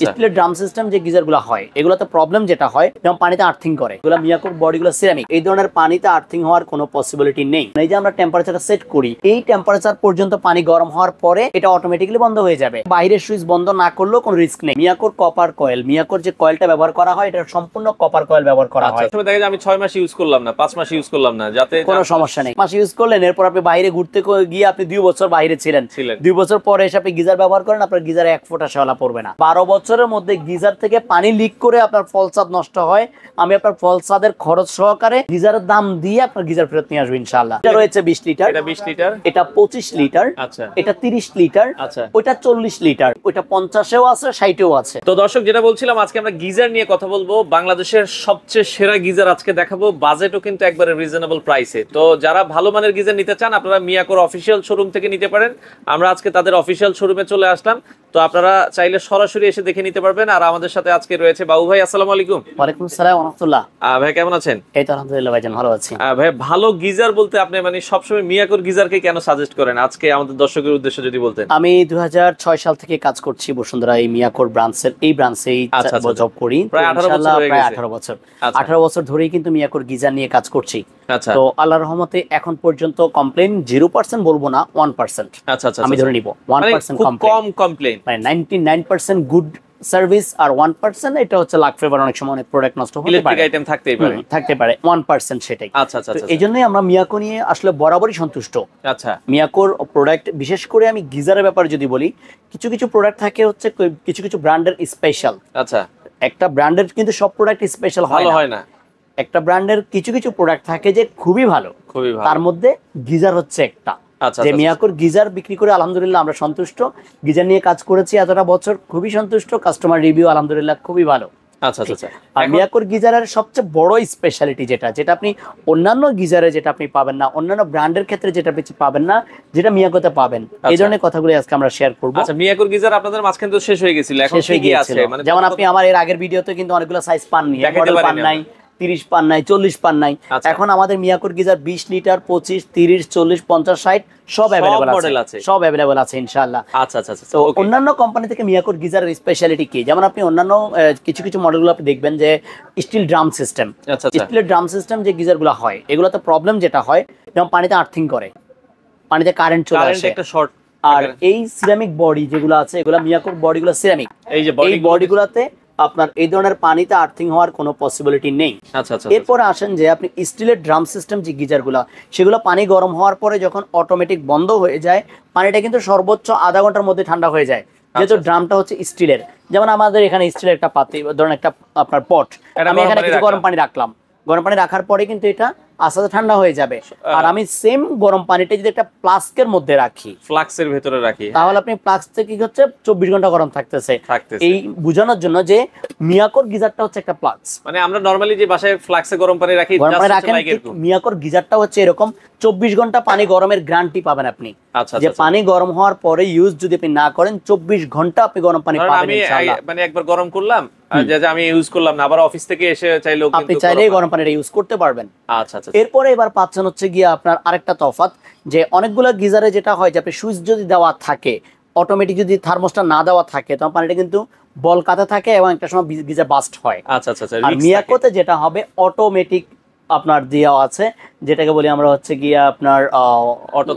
স্টিলের drum system যে geyser গুলো হয় এগুলোতে প্রবলেম যেটা হয় যেমন পানিতে আর্থিং করে, এগুলো মিয়াকোর বডিগুলো সিরামিক, এই ধরনের পানিতে আর্থিং হওয়ার কোনো পসিবিলিটি নেই। এই যে আমরা টেম্পারেচারটা সেট করি, এই টেম্পারেচার পর্যন্ত পানি গরম হওয়ার পরে এটা অটোমেটিক্যালি বন্ধ হয়ে যাবে। বাইরের সুইচ বন্ধ না করলেও কোনো রিস্ক নেই। মিয়াকোর কপার কয়েল, মিয়াকোর যে কয়েলটা ব্যবহার করা হয় এটা সম্পূর্ণ কপার কয়েল ব্যবহার করা হয়। দেখা যায় আমি 6 মাস ইউজ করলাম না, 5 মাস ইউজ করলাম না, যাতে কোনো সমস্যা নেই। মাস ইউজ করলেন, এরপর আপনি বাইরে ঘুরতে গিয়ে আপনি 2 বছর বাইরে ছিলেন, 2 বছর পরে এসে আপনি গিজার ব্যবহার করেন, আপনার গিজারে 1 ফোঁটা শেওলা পড়বে না। 12 বছরের মধ্যে গিজার থেকে পানি লিক করে আপনার ফলসাদ নষ্ট হয়, আমি আপনার ফলসাদের খরচ সহকারে গিজারের দাম দিয়ে আপনার গিজার ফেরত নিয়ে আসবো ইনশাআল্লাহ। এটা রয়েছে 20 লিটার, এটা 20 লিটার, এটা 25 লিটার, আচ্ছা, এটা 30 লিটার, আচ্ছা, ওইটা 40 লিটার, ওইটা 50এও আছে, 60এও আছে। তো দর্শক যেটা বলছিলাম, আজকে আমরা গিজার নিয়ে কথা বলবো। বাংলাদেশের সবচেয়ে সেরা গিজার আজকে দেখাবো, বাজেটও কিন্তু একবারে রিজনেবল প্রাইসে। তো যারা ভালো মানের গিজার নিতে চান আপনারা মিয়াকোর অফিসিয়াল শোরুম থেকে নিতে পারেন। আমরা আজকে তাদের অফিসিয়াল শোরুমে চলে আসলাম, তো আপনারা চাইলে সরাসরি এসে দেখে নিতে পারবেন। আর আমাদের সাথে আজকে রয়েছে বাবু ভাই। আসসালামু আলাইকুম। ওয়ালাইকুম আসসালাম ওয়া রাহমাতুল্লাহ। ভাই কেমন আছেন? এই তো আলহামদুলিল্লাহ ভাইজান, ভালো আছি। ভাই ভালো গিজার বলতে আপনি মানে সবসময় মিয়াকোর গিজারকে কেন সাজেস্ট করেন? আজকে আমাদের দর্শকের উদ্দেশ্যে যদি বলতেন। আমি 2006 সাল থেকে কাজ করছি বসুন্ধরা এই মিয়াকোর ব্রাঞ্চের, এই ব্রাঞ্চেই জব করি প্রায় 18 বছর। 18 বছর ধরেই কিন্তু মিয়াকোর গিজার নিয়ে কাজ করছি। আচ্ছা, তো আল্লাহর রহমতে এখন পর্যন্ত কমপ্লেইন 0% বলবো না, 1%। আচ্ছা আচ্ছা, আমি ধরে নিব 1% কম কমপ্লেইন, মানে 99% গুড সার্ভিস, আর 1% এটা হচ্ছে লাক ফেভার, অনেক সময় অনেক প্রোডাক্ট নষ্ট হতে পারে, ইলেকট্রিক আইটেম থাকতে পারে 1% সেটাই। আচ্ছা আচ্ছা, এই জন্যই আমরা মিয়াকো নিয়ে আসলে বরাবরই সন্তুষ্ট। আচ্ছা, মিয়াকোর প্রোডাক্ট, বিশেষ করে আমি গিজারের ব্যাপারে যদি বলি, কিছু কিছু প্রোডাক্ট থাকে হচ্ছে কিছু কিছু ব্র্যান্ডের স্পেশাল। আচ্ছা, একটা ব্র্যান্ডের কিন্তু সব প্রোডাক্ট স্পেশাল হয় না। একটা ব্র্যান্ডের কিছু কিছু প্রোডাক্ট থাকে যে খুবই ভালো, তার মধ্যে গিজার হচ্ছে একটা। যে মিয়াকোর গিজার বিক্রি করে আলহামদুলিল্লাহ আমরা সন্তুষ্ট। গিজার নিয়ে কাজ করেছি এতটা বছর, খুবই সন্তুষ্ট। কাস্টমার রিভিউ আলহামদুলিল্লাহ খুবই ভালো। আচ্ছা আচ্ছা। আর মিয়াকোর গিজারের সবচেয়ে বড় স্পেশালিটি যেটা আপনি অন্যান্য গিজারে যেটা আপনি পাবেন না, অন্যান্য ব্র্যান্ডের ক্ষেত্রে যেটা আপনি পাবেন না, যেটা মিয়াকোতে পাবেন, এই ধরনের কথাগুলো আজকে আমরা শেয়ার করব। আচ্ছা, মিয়াকোর গিজার আপনাদের মাঝখানে তো শেষ হয়ে গেছিল, এখন কি আছে? মানে যেমন আপনি আমার এর আগের ভিডিওতে কিন্তু অনেকগুলো সাইজ পাননি, মডেল পান নাই, 30 পান নাই, 40 পান নাই। এখন আমাদের মিয়াকোর গিজার 20 লিটার, 25, 30, 40, 50, 60 সব अवेलेबल আছে, সব अवेलेबल আছে ইনশাআল্লাহ। আচ্ছা আচ্ছা। তো অন্যান্য কোম্পানি থেকে মিয়াকোর গিজারের স্পেশালিটি কি? যেমন আপনি অন্যান্য কিছু কিছু মডেলগুলো আপনি দেখবেন যে স্টিল ড্রাম সিস্টেম, স্টিলের ড্রাম সিস্টেম যে গিজারগুলো হয় এগুলোতে প্রবলেম যেটা হয় যেমন পানিতে আর্থিং করে, পানিতে কারেন্ট চলে আসে, একটা শর্ট। আর এই সিরামিক বডি যেগুলো আছে, এগুলো মিয়াকোর বডিগুলো সিরামিক, এই বডিগুলোতে আপনার এই ধরনের পানিতে আর্থিং হওয়ার কোনো পসিবিলিটি নেই। এরপরে আসেন যে আপনি স্টিলের ড্রাম সিস্টেম যে গিজারগুলো, সেগুলো পানি গরম হওয়ার পরে যখন অটোমেটিক বন্ধ হয়ে যায়, পানিটা কিন্তু সর্বোচ্চ আধা ঘন্টার মধ্যে ঠান্ডা হয়ে যায়, যেহেতু ড্রামটা হচ্ছে স্টিলের। যেমন আমাদের এখানে স্টিলের একটা পাতি, ধরুন একটা আপনার পট, আমি এখানে কিছু গরম পানি রাখলাম, গরম পানি রাখার পরে কিন্তু এটা আস্তে আস্তে ঠান্ডা হয়ে যাবে। আর আমি সেম গরম পানিটা যদি একটা ফ্লাস্কের মধ্যে রাখি, ফ্লাক্সের ভিতরে রাখি, তাহলে আপনি ফ্লাক্স থেকে কি হচ্ছে 24 ঘন্টা গরম থাকতেছে। এই বোঝানোর জন্য যে মিয়াকোর গিজারটা হচ্ছে একটা ফ্লাক্স, মানে আমরা নরমালি যে বাসায় ফ্লাক্সে গরম পানি রাখি, মিয়াকোর গিজারটা হচ্ছে এরকম 24 ঘন্টা পানি গরমের গ্যারান্টি পাবেন আপনি। যে পানি গরম হওয়ার পরে ইউজ যদি আপনি না করেন, 24 ঘন্টা আপনি গরম পানি পাবেন ইনশাআল্লাহ। মানে একবার গরম করলাম, যে আমি ইউজ করলাম না, আবার অফিস থেকে এসে চাইলেও কিন্তু আপনি চাইলেই গরম পানিটা ইউজ করতে পারবেন। আচ্ছা আচ্ছা। এরপরে এবার পাচ্ছেন হচ্ছে গিয়ে আপনার আরেকটা তফাৎ, যে অনেকগুলো গিজারে যেটা হয় যে আপনি সুইচ যদি দেওয়া থাকে, অটোমেটিক যদি থার্মোস্টার না দেওয়া থাকে, তখন পানিটা কিন্তু বলকাতে থাকে এবং একটা সময় গিজার বাস্ট হয়। আচ্ছা আচ্ছা। আর মিয়াকোতে যেটা হবে অটোমেটিক আপনার দেওয়া আছে, যেটাকে বলি আমরা হচ্ছে গিয়ে আপনার অটো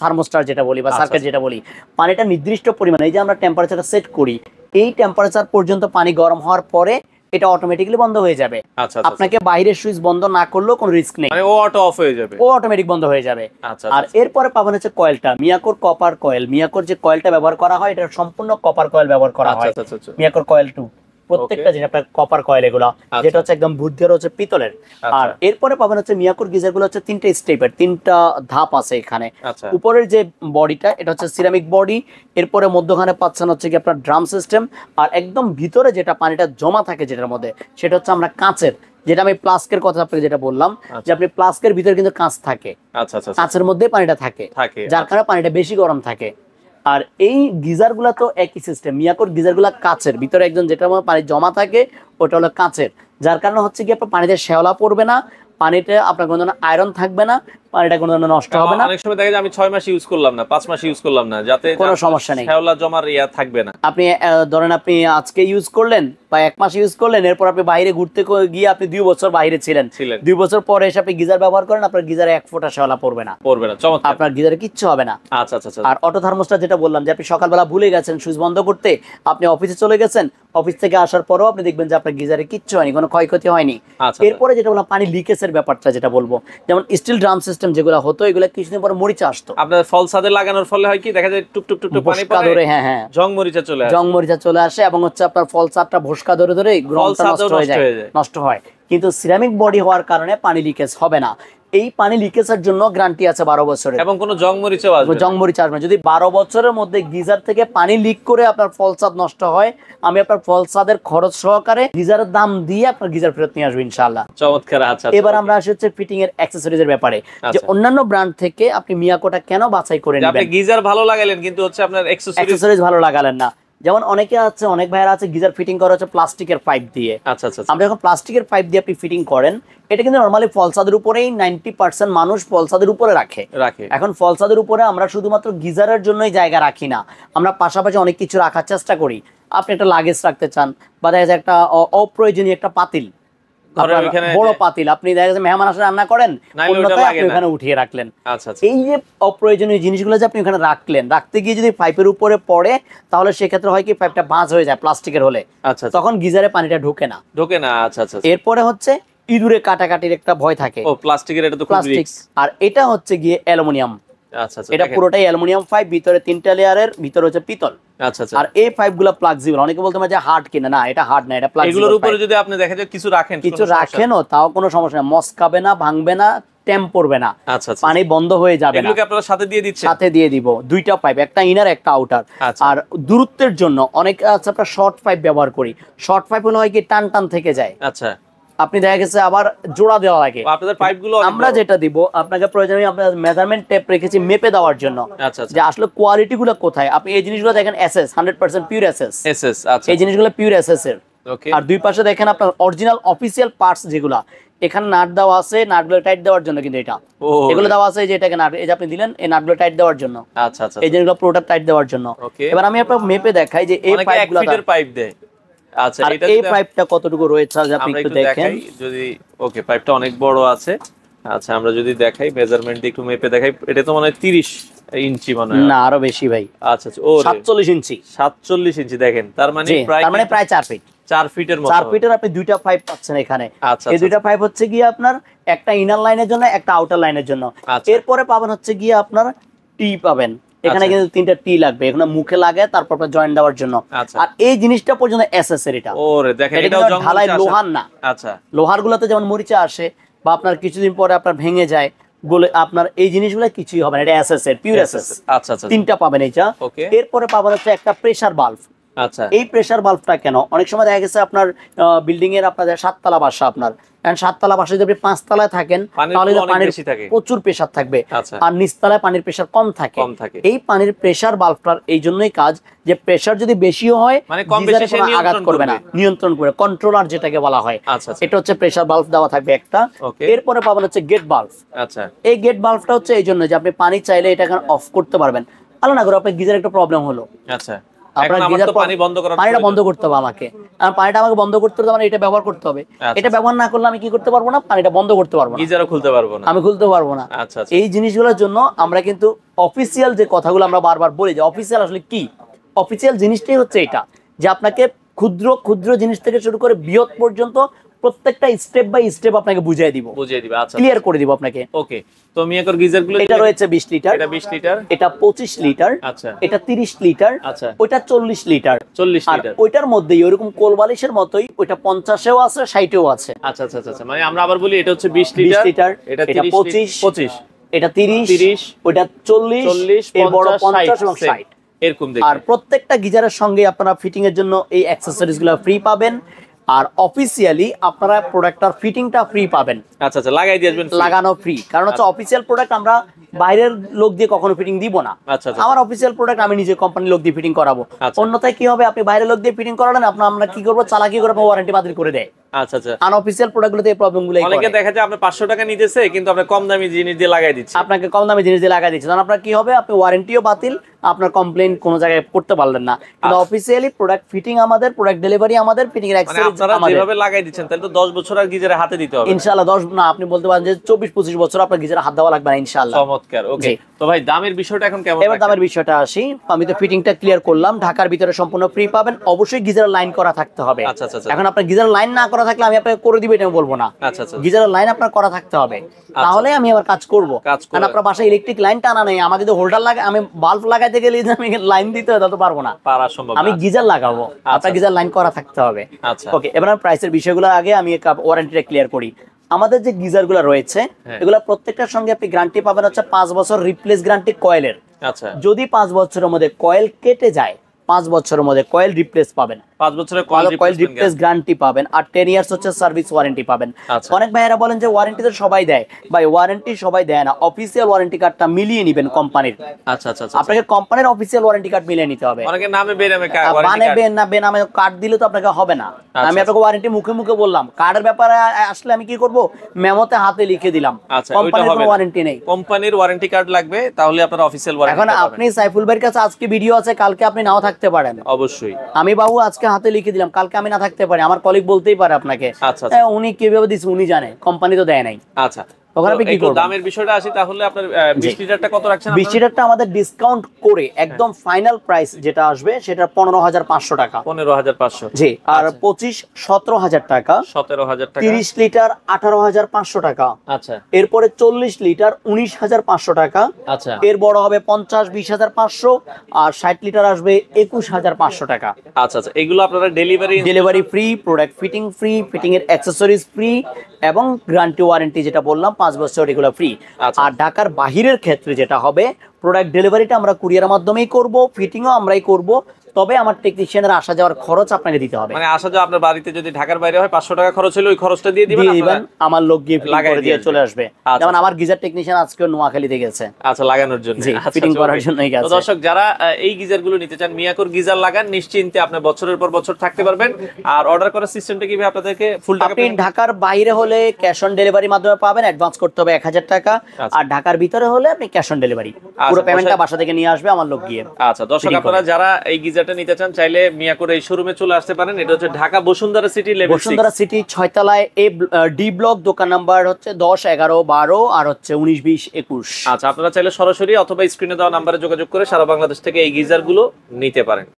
থার্মোস্টার যেটা বলি বা সার্কিট যেটা বলি, পানিটা নির্দিষ্ট পরিমাণে, এই যে আমরা টেম্পারেচারটা সেট করি, এই টেম্পারেচার পর্যন্ত পানি গরম হওয়ার পরে এটা অটোমেটিক্যালি বন্ধ হয়ে যাবে। আপনাকে বাইরের সুইচ বন্ধ না করলেও কোনো রিস্ক নেই, মানে ও অটো অফ হয়ে যাবে, ও অটোমেটিক বন্ধ হয়ে যাবে। আর এরপরে পাবেন হচ্ছে কয়েলটা, মিয়াকোর কপার কয়েল। মিয়াকোর যে কয়েলটা ব্যবহার করা হয় এটা সম্পূর্ণ কপার কয়েল ব্যবহার করা হয়। মিয়াকোর কয়েল 2 প্রত্যেকটা জিনিস আপনার কপার কয়েল, এগুলো যেটা হচ্ছে একদম বুদ্ধের হচ্ছে পিতলের। আর এরপরে পাবেন হচ্ছে মিয়াকোর গিজারগুলো হচ্ছে 3টা স্টেপের, 3টা ধাপ আছে এখানে। উপরের যে বডিটা এটা হচ্ছে সিরামিক বডি, এরপরে মধ্যখানে পাচ্ছেন হচ্ছে কি আপনার ড্রাম সিস্টেম, আর একদম ভিতরে যেটা পানিটা জমা থাকে যেটার মধ্যে, সেটা হচ্ছে আমরা কাঁচের, যেটা আমি প্লাস্কের কথা আপনাকে যেটা বললাম, যে আপনি প্লাস্কের ভিতরে কিন্তু কাঁচ থাকে, কাঁচের মধ্যে পানিটা থাকে, যার কারণে পানিটা বেশি গরম থাকে। আর এই গিজারগুলা তো একই সিস্টেম, মিয়াকোর গিজারগুলা কাঁচের, ভিতরে একজন যেটা পানি জমা থাকে ওটা হলো কাঁচের, যার কারণে হচ্ছে কি আপনার পানিতে শ্যাওলা পড়বে না, পানিতে আপনার কোনো ধরনের আয়রন থাকবে না, পানিটা কোনো ধরনের নষ্ট হবে না। অনেক সময় দেখা যায় আমি 6 মাস ইউজ করলাম না, 5 মাস ইউজ করলাম না, যাতে কোনো সমস্যা নেই, শ্যাওলা জমার ইয়া থাকবে না। আপনি ধরেন আপনি আজকে ইউজ করলেন বা 1 মাস ইউজ করলেন, এরপর আপনি বাইরে ঘুরতে গিয়ে আপনি 2 বছর বাইরে ছিলেন, 2 বছর পরে এসে আপনি গিজার ব্যবহার করেন, আপনার গিজারে 1 ফোঁটা শ্যাওলা পড়বে না। চমৎকার, আপনার গিজারে কিচ্ছু হবে না। আচ্ছা আচ্ছা আচ্ছা। আর অটো থার্মোস্টার যেটা বললাম যে আপনি সকালবেলা ভুলে গেছেন সুইচ বন্ধ করতে, আপনি অফিসে চলে গেছেন, অফিস থেকে আসার পরেও আপনি দেখবেন যে আপনার গিজারে কিচ্ছু হয়নি, কোনো ক্ষয়ক্ষতি হয়নি। এরপরে যেটা বললাম পানি লিকেজের ব্যাপারটা যেটা বলবো, যেমন স্টিল ড্রাম সিস্টেম যেগুলো হতো এগুলো কিছুদিন পরে মরিচা আসতো। আপনার ফল ছাদে লাগানোর ফলে হয় কি দেখা যায় টুক টুক টুক পানি পড়ে, হ্যাঁ হ্যাঁ, জং মরিচা চলে আসে, জং মরিচা চলে আসে এবং হচ্ছে আপনার ফল ছাদটা ভোসকা ধরে ধরে নষ্ট হয়ে যায়, নষ্ট হয়। কিন্তু সিরামিক বডি হওয়ার কারণে পানি লিকেজ হবে না। এই পানি লিকেজের জন্য গ্যারান্টি আছে 12 বছরের, এবং কোনো জং মরিচাও আসবে না, জং মরিচা আসবে না। যদি 12 বছরের মধ্যে গিজার থেকে পানি লিক করে আপনার ফল ছাদ নষ্ট হয়, আমি আপনার ফল ছাদের খরচ সহকারে গিজারের দাম দিয়ে আপনার গিজার ফেরত নিয়ে আসবো ইনশাআল্লাহ। চমৎকার। আচ্ছা, এবার আমরা আসি হচ্ছে ফিটিং এর অ্যাকসেসরিজের ব্যাপারে, যে অন্যান্য ব্র্যান্ড থেকে আপনি মিয়াকোটা কেন বাছাই করে নেবেন। আপনি গিজার ভালো লাগালেন কিন্তু হচ্ছে আপনার অ্যাকসেসরিজ ভালো লাগালেন না। যেমন অনেকে আছে, অনেক ভাইরা আছে গিজার ফিটিং করা হচ্ছে প্লাস্টিকের পাইপ দিয়ে। আচ্ছা আচ্ছা। আমরা যখন প্লাস্টিকের পাইপ দিয়ে আপনি ফিটিং করেন, এটা কিন্তু নরমালি ফলসাদের উপরেই 90% মানুষ ফলসাদের উপরে রাখে। এখন ফলসাদের উপরে আমরা শুধুমাত্র গিজারের জন্যই জায়গা রাখি না, আমরা পাশাপাশি অনেক কিছু রাখার চেষ্টা করি। আপনি একটা লাগেজ রাখতে চান, বা দেখা যায় একটা অপ্রয়োজনীয় একটা পাতিল, বড় পাতিল, আপনি দেখা যাচ্ছে মেহমান আসলে রান্না করেন, আপনি ওখানে উঠিয়ে রাখলেন। এই যে অপ্রয়োজনীয় জিনিসগুলো যে আপনি ওখানে রাখলেন, রাখতে গিয়ে যদি পাইপের উপরে পড়ে, তাহলে সেক্ষেত্রে হয় কি পাইপটা ভাঁজ হয়ে যায় প্লাস্টিকের হলে, তখন গিজারে পানিটা ঢোকে না। আচ্ছা আচ্ছা। এরপরে হচ্ছে ইঁদুরে কাটাকাটির একটা ভয় থাকে, প্লাস্টিকের, এটা তো প্লাস্টিক। আর এটা হচ্ছে গিয়ে অ্যালুমিনিয়াম। আচ্ছা আচ্ছা, এটা পুরোটাই অ্যালুমিনিয়াম পাইপ, ভিতরে 3টা লেয়ারের, ভিতরে হচ্ছে পিতল। আচ্ছা আচ্ছা। আর এই পাইপগুলো ফ্লেক্সিবল। অনেকে বলতে পারে যে হার্ড কিনা, না এটা হার্ড না, এটা ফ্লেক্সিবল। এগুলোর উপরে যদি আপনি দেখেন যে কিছু রাখেনও তাও কোনো সমস্যা নেই, মস্কাবে না, ভাঙবে না, ট্যাম্প পড়বে না, পানি বন্ধ হয়ে যাবে না। এগুলোকে আপনারা সাথে দিয়ে দিচ্ছেন? সাথে দিয়ে দিব, 2টা পাইপ, একটা ইনার একটা আউটার। আর দূরত্বের জন্য অনেক আছে আমরা শর্ট পাইপ ব্যবহার করি। শর্ট পাইপ হলো হয় কি টান টান থেকে যায়, আচ্ছা আপনি দেখা গেছে আবার জোড়া দেওয়া লাগে। আপনাদের পাইপগুলো আমরা যেটা দিব আপনাকে প্রয়োজনে আপনার মেজারমেন্ট টেপ রেখেছি মেপে দেওয়ার জন্য, যে আসলে কোয়ালিটি গুলো কোথায়। আপনি এই জিনিসগুলো দেখেন এসএস 100% পিওর এসএস, আচ্ছা এই জিনিসগুলো পিওর এসএস এর। আর দুই পাশে দেখেন আপনার অরিজিনাল অফিসিয়াল পার্টস যেগুলো, এখানে নাট দেওয়া আছে, নাটগুলো টাইট দেওয়ার জন্য, কিন্তু এটা এগুলো দেওয়া আছে যে এটাকে নাট, এই যে আপনি দিলেন এই নাটগুলো টাইট দেওয়ার জন্য। আচ্ছা আচ্ছা, এই জিনিসগুলো পুরোটা টাইট দেওয়ার জন্য। এবার আমি আপনাকে মেপে দেখাই যে এই পাইপগুলো, পাইপ দেয়। আচ্ছা, এটা এই পাইপটা কতটুকু রয়েছে আপনি একটু দেখেন। যদি ওকে, পাইপটা অনেক বড় আছে। আচ্ছা, আমরা যদি দেখাই মেজারমেন্ট দিয়ে একটু মেপে দেখাই, এটা তো মানে 30 ইঞ্চি মনে হয়, না আরো বেশি ভাই। আচ্ছা আচ্ছা, ও 47 ইঞ্চি, 47 ইঞ্চি দেখেন, তার মানে প্রায় 4 ফিট, 4 ফিটের মতো। 4 ফিটের আপনি 2টা পাইপ পাচ্ছেন এখানে। এই 2টা পাইপ হচ্ছে গিয়ে আপনার একটা ইনার লাইনের জন্য, একটা আউটার লাইনের জন্য। এরপরে পাবেন হচ্ছে গিয়ে আপনার টি পাবেন, এখানে কিন্তু 3টা টি লাগবে, এখানে মুখে লাগে, তারপর জয়েন্ট দেওয়ার জন্য। আর এই জিনিসটা পর্যন্ত এসএস এর, এটা ওরে দেখেন, এটাও ঢালাই লোহার না। আচ্ছা, লোহার গুলোতে যেমন মরিচা আসে বা আপনার কিছুদিন পরে আপনার ভেঙে যায় বলে, আপনার এই জিনিসগুলো কিছুই হবে না, এটা এসএস এর, পিওর এসএস। আচ্ছা আচ্ছা, 3টা পাবেন এইটা। এরপরে পাবেন হচ্ছে একটা প্রেসার বাল্ব। আচ্ছা, এই প্রেসার বাল্বটা কেন, অনেক সময় দেখা গেছে আপনার বিল্ডিং এর আপনাদের 7 তলা বাসা, আপনার 7 তলা বাসা যদি আপনি 5 তলায় থাকেন তাহলে পানির প্রচুর প্রেসার থাকবে, আর নিচতলায় পানির প্রেসার কম থাকে। এই পানির প্রেসার বাল্বটার এই জন্যই কাজ, যে প্রেসার যদি বেশিও হয় মানে কম বেশি সে আঘাত করবে না, নিয়ন্ত্রণ করে, কন্ট্রোলার যেটাকে বলা হয়। এটা হচ্ছে প্রেসার বাল্ব দেওয়া থাকবে একটা। এরপরে পাবেন হচ্ছে গেট বাল্ব। আচ্ছা, এই গেট বাল্বটা হচ্ছে এই জন্য যে আপনি পানি চাইলে এটা এখন অফ করতে পারবেন। আলো না করে আপনার গিজার একটা প্রবলেম হলো, আচ্ছা পানিটা বন্ধ করতে হবে আমাকে, পানিটা আমাকে বন্ধ করতে হবে, মানে এটা ব্যবহার করতে হবে। এটা ব্যবহার না করলে আমি কি করতে পারবো না, পানিটা বন্ধ করতে পারবো না, গিজারও খুলতে পারবো না, আমি খুলতে পারবো না। এই জিনিসগুলোর জন্য আমরা কিন্তু অফিসিয়াল যে কথাগুলো আমরা বারবার বলি, যে অফিসিয়াল আসলে কি, অফিসিয়াল জিনিসটাই হচ্ছে এটা, যে আপনাকে ক্ষুদ্র ক্ষুদ্র জিনিস থেকে শুরু করে বৃহৎ পর্যন্ত প্রত্যেকটা স্টেপ বাই স্টেপ আপনাকে বুঝিয়ে দিব। আচ্ছা, ক্লিয়ার করে দিব আপনাকে। ওকে, তো মিয়াকোর গিজারগুলো এটা রয়েছে 20 লিটার, এটা 20 লিটার, এটা 25 লিটার, আচ্ছা এটা 30 লিটার, আচ্ছা ওটা 40 লিটার, 40 লিটার। ওইটার মধ্যেই ওরকম কোলবালিশের মতোই ওইটা 50এও আছে, 60এও আছে। আচ্ছা আচ্ছা আচ্ছা, মানে আমরা আবার বলি এটা হচ্ছে 20 লিটার, এটা 25, এটা 30, ওইটা 40, এই বড় 50 এবং 60 এরকম দেখি। আর প্রত্যেকটা গিজারের সঙ্গে আপনারা ফিটিং এর জন্য এই অ্যাকসেসরিজ গুলো ফ্রি পাবেন, আর অফিসিয়ালি আপনারা প্রোডাক্টটার ফিটিংটা ফ্রি পাবেন। আচ্ছা আচ্ছা, লাগাই দিয়ে আসবেন, লাগানো ফ্রি, কারণ হচ্ছে অফিসিয়াল প্রোডাক্ট আমরা বাইরের লোক দিয়ে কখনো ফিটিং দিব না। আমার অফিসিয়াল প্রোডাক্ট আমি নিজে কোম্পানির লোক দিয়ে ফিটিং করাবো। অন্যথায় কি হবে, আপনি বাইরের লোক দিয়ে ফিটিং করালেন, আমরা কি করবো, চালাকি করে ওয়ারেন্টি বাতিল করে দেয়। আচ্ছা আচ্ছা, আনঅফিসিয়াল প্রোডাক্টগুলোতে এই প্রবলেমগুলো অনেকে দেখা যায় আপনি 500 টাকা নিতেছে কিন্তু আপনি কম দামি জিনিস দিয়ে লাগাই দিচ্ছে, আপনাকে কম দামি জিনিস দিয়ে লাগাই দিচ্ছে, তখন আপনার কি হবে, আপনি ওয়ারেন্টিও বাতিল, আপনার কমপ্লেইন কোনো জায়গায় করতে পারলেন না। কিন্তু অফিসিয়ালি প্রোডাক্ট ফিটিং আমাদের, প্রোডাক্ট ডেলিভারি আমাদের, ফিটিং এর মানে আপনারা যেভাবে লাগাই দিচ্ছেন তাহলে তো 10 বছর আর গিজারে হাতে দিতে হবে ইনশাআল্লাহ। 10 না, আপনি বলতে পারেন যে 24-25 বছর আপনার গিজারে হাত দেওয়া লাগবে না ইনশাআল্লাহ। চমৎকার। ওকে, তো ভাই দামের বিষয়টা এখন কেমন? এবার দামের বিষয়টা আসি। আমি তো ফিটিংটা ক্লিয়ার করলাম, ঢাকার ভিতরে সম্পূর্ণ ফ্রি পাবেন, অবশ্যই গিজার লাইন করা থাকতে হবে। আচ্ছা আচ্ছা, এখন আপনার গিজার লাইন না করা থাকলে আমি আপনাকে করে দিবেন এটা বলবো না, আচ্ছা আচ্ছা, গিজারের লাইন আপনার করা থাকতে হবে, তাহলে আমি আবার কাজ করব। কারণ আপনার বাসায় ইলেকট্রিক লাইন টানা নেই, আমাকে যদি হোল্ডার লাগে, আমি বাল্ব লাগাইতে গেলে আমি লাইন দিতে হয় তা তো পারবো না, পারা সম্ভব না, আমি গিজার লাগাবো, আপনার গিজার লাইন করা থাকতে হবে। আচ্ছা, ওকে, এবার প্রাইসের বিষয়গুলো আগে আমি ওয়ারেন্টিটা ক্লিয়ার করি। আমাদের যে গিজারগুলো রয়েছে এগুলো প্রত্যেকটার সঙ্গে আপনি গ্যারান্টি পাবেন হচ্ছে 5 বছর রিপ্লেস গ্যারান্টি কয়েলের। আচ্ছা, যদি 5 বছরের মধ্যে কয়েল কেটে যায়, 5 বছরের মধ্যে কয়েল রিপ্লেস পাবেন, 5 বছরের কয়েল রিপ্লেস গ্যারান্টি পাবেন, আর 10 ইয়ার্স হচ্ছে সার্ভিস ওয়ারেন্টি পাবেন। অনেক ভাইয়েরা বলেন যে ওয়ারেন্টি তো সবাই দেয়, ভাই ওয়ারেন্টি সবাই দেয় না, অফিসিয়াল ওয়ারেন্টি কার্ডটা মিলিয়ে নেবেন কোম্পানির। আচ্ছা আচ্ছা, আপনাকে কোম্পানির অফিসিয়াল ওয়ারেন্টি কার্ড মিলিয়ে নিতে হবে। অনেকে নামে বেনামে বেনামে কার্ড দিলে তো আপনাকে হবে না। আমি আপনাকে ওয়ারেন্টি মুখে মুখে বললাম, কার্ডের ব্যাপারে আসলে আমি কি করব, মেমোতে হাতে লিখে দিলাম, কোম্পানির কোনো ওয়ারেন্টি নেই, কোম্পানির ওয়ারেন্টি কার্ড লাগবে, তাহলে আপনার অফিসিয়াল ওয়ারেন্টি। এখন আপনি সাইফুল ভাইয়ের কাছে আজকে ভিডিও আছে, কালকে আপনি নাও থাকতে পারেন, অবশ্যই। আমি বাবু আজকে হাতে লিখে দিলাম, কালকে আমি না থাকতে পারি, আমার কলিগ বলতেই পারে আপনাকে উনি কিভাবে দিচ্ছে, উনি জানে, কোম্পানি তো দেয় নাই। আচ্ছা, ওখানে আপনি কি করবেন? দামের বিষয়টা আসি তাহলে, আপনার 20 লিটারটা কত রাখছেন? 20 লিটারটা আমাদের ডিসকাউন্ট করে একদম ফাইনাল প্রাইস যেটা আসবে সেটা 15,500 টাকা। 15,500, জি। আর 25 17,000 টাকা, 17,000 টাকা। 30 লিটার 18,500 টাকা। আচ্ছা, এরপরে 40 লিটার 19,500 টাকা। আচ্ছা, এর বড় হবে 50 20,500, আর 60 লিটার আসবে 21,500 টাকা। আচ্ছা আচ্ছা, এগুলো আপনারা delivery free, product fitting free, fitting এর অ্যাকসেসরিজ ফ্রি, এবং গ্যারান্টি ওয়ারেন্টি যেটা বললাম 5 বছর, এগুলো ফ্রি। আর ঢাকার বাহিরের ক্ষেত্রে যেটা হবে, প্রোডাক্ট ডেলিভারিটা আমরা কুরিয়ারের মাধ্যমেই করব, ফিটিংও আমরাই করব, তবে আমার টেকনিশিয়ানের আসা যাওয়ার খরচ আপনাকে দিতে হবে। মানে আসা যাওয়া আপনার বাড়িতে যদি ঢাকার বাইরে হয় 500 টাকা খরচ হলে ওই খরচটা দিয়ে দিবেন, আমার লোক গিয়ে লাগিয়ে দিয়ে চলে আসবে। যেমন আমার গিজার টেকনিশিয়ান আজকে নোয়াখালীতে গেছে, আচ্ছা, লাগানোর জন্য, ফিটিং করার জন্যই গেছে। তো দর্শক যারা এই গিজারগুলো নিতে চান, মিয়াকোর গিজার লাগান, নিশ্চিন্তে আপনি বছরের পর বছর থাকতে পারবেন। আর অর্ডার করার সিস্টেমটা কিভাবে? আপনাদেরকে ফুল টাকা, আপনি ঢাকার বাইরে হলে ক্যাশ অন ডেলিভারির মাধ্যমে পাবেন, অ্যাডভান্স করতে হবে 1000 টাকা। আর ঢাকার ভিতরে হলে আপনি ক্যাশ অন ডেলিভারি, পুরো পেমেন্টটা বাসা থেকে নিয়ে আসবে আমার লোক গিয়ে। আচ্ছা দর্শক, আপনারা যারা এই গিজারটা নিতে চান চাইলে মিয়াকোর এই শোরুমে চলে আসতে পারেন। এটা হচ্ছে Dhaka Bashundhara city, level 6, Bashundhara city 6 তলায়, ডি ব্লক, দোকান নাম্বার হচ্ছে 10 11 12 আর হচ্ছে 19 20 21। আচ্ছা, আপনারা চাইলে সরাসরি অথবা স্ক্রিনে দেওয়া নাম্বারে যোগাযোগ করে সারা বাংলাদেশ থেকে এই গিজারগুলো নিতে পারেন।